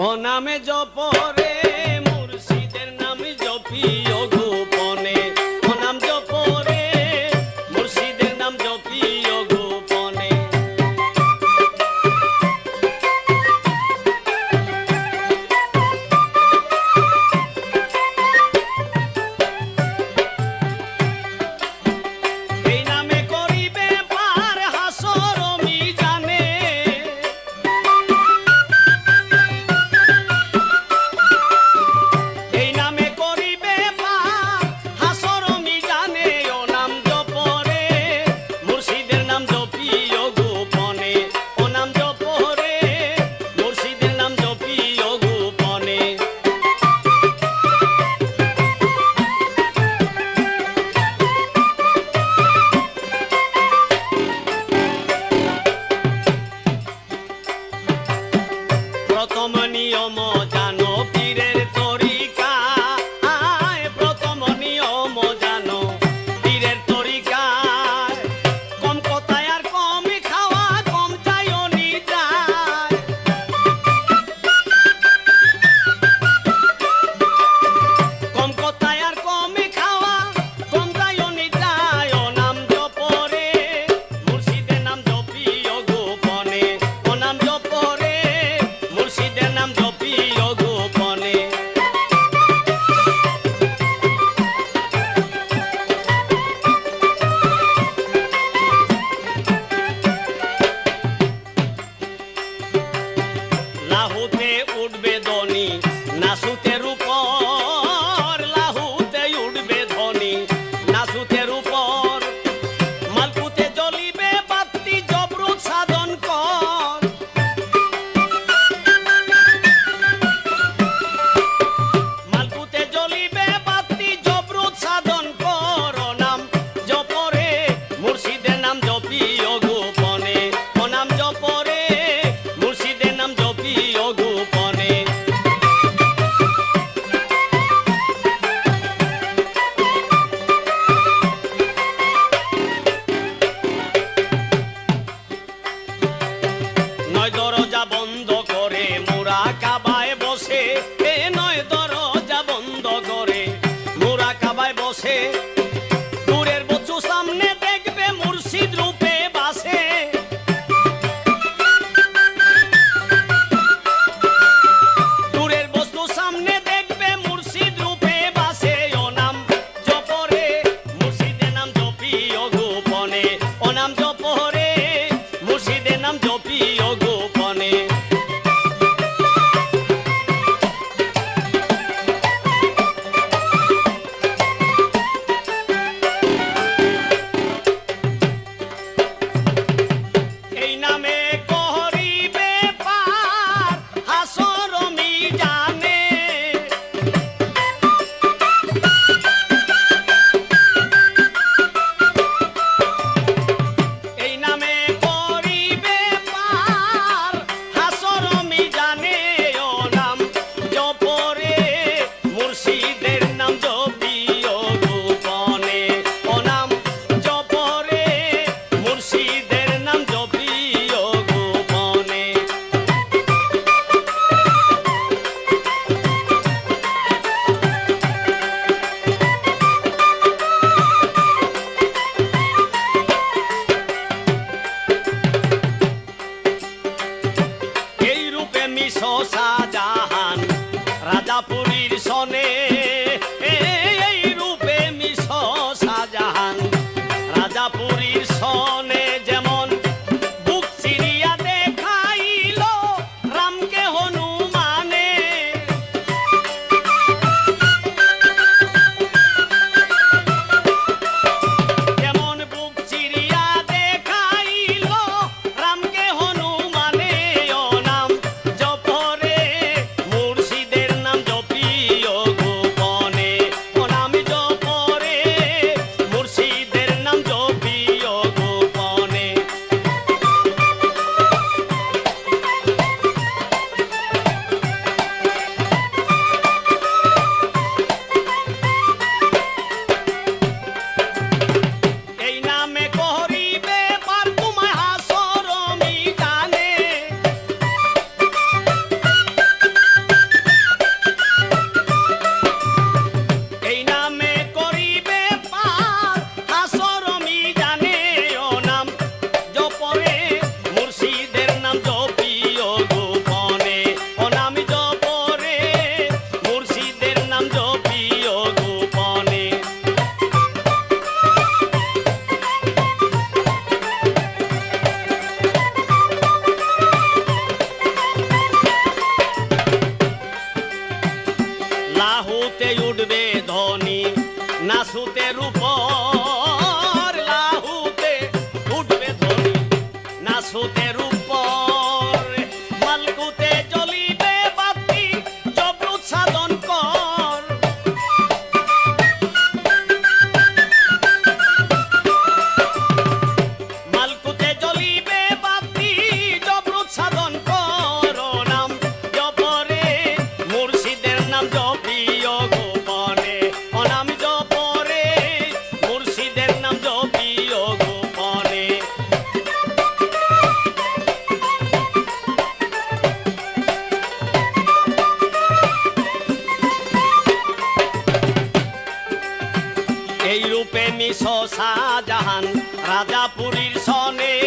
ও নামে জপরে মুর্শিদের নামে জপিও গোপনে, ও নাম জপরে মুর্শিদের নাম জপিও গোপনে। এই নামে করিবে পার হাসর মিজানে, এই নামে করিবে পার হাসর মিজানে। ও নাম জপরে মুর্শিদের নাম জপিও গোপনে, ও নাম জপরে মুর্শিদের নাম জপিও গোপনে। প্রথম নিয়ম জানো পীরের তরিকা, প্রথম নিয়ম জানো পীরের তরিকা। কম কথায় আর কম খাওয়া, কম চাইও নিদ্রায়। কম কথায় আর কম খাওয়া, কম চাইও নিদ্রায়। ও নাম জপরে মুর্শিদের নাম জপিও গোপনে, ও নাম জপরে মুর্শিদের নাম জপিও গোপনে। লাহুতে উঠবে ধনী নাসুতের উপর, লাহুতে উঠবে ধনী নাসুতের উপর। মালকুতে জ্বলিবে বাতি জবরুদ সাধন কর, মালকুতে জ্বলিবে বাতি জবরুদ সাধন কর। ও নাম জপরে মুর্শিদের নাম জপিও গোপনে, ও নাম জপরে মুর্শিদের নাম জপিও গোপনে। নয় দরজা বন্ধ করে মোরা কাবায় বসে, এ নয় দরজা বন্ধ করে মোরা কাবায় বসে। দূরের বস্তু সামনে দেখবে মুর্শিদ রূপে বাসে, দূরের বস্তু সামনে দেখবে মুর্শিদ রূপে বাসে। ও নাম জপরে মুর্শিদের নাম জপিও গোপনে, ও নাম জপরে মুর্শিদের নাম জপিও গোপনে। এই নামে করিবে পার হাসর মিজানে, এই নামে করিবে পার হাসর মিজানে। ও নাম জপরে মুর্শিদের নাম জপিও গোপনে, ও নাম জপরে মুর্শিদের নাম জপিও গোপনে। এই রূপে মিশো শাহজাহান রাজাপুরীর সনে, এই রূপে মিশো শাহজাহান রাজাপুরীর সনে। যেমন বুক চিরিয়া দেখাইল রামকে হনুমানে, যেমন বুক চিরিয়া দেখাইল রামকে হনুমানে। ও নাম জপরে শাহজাহান রাজাপুরীর সনে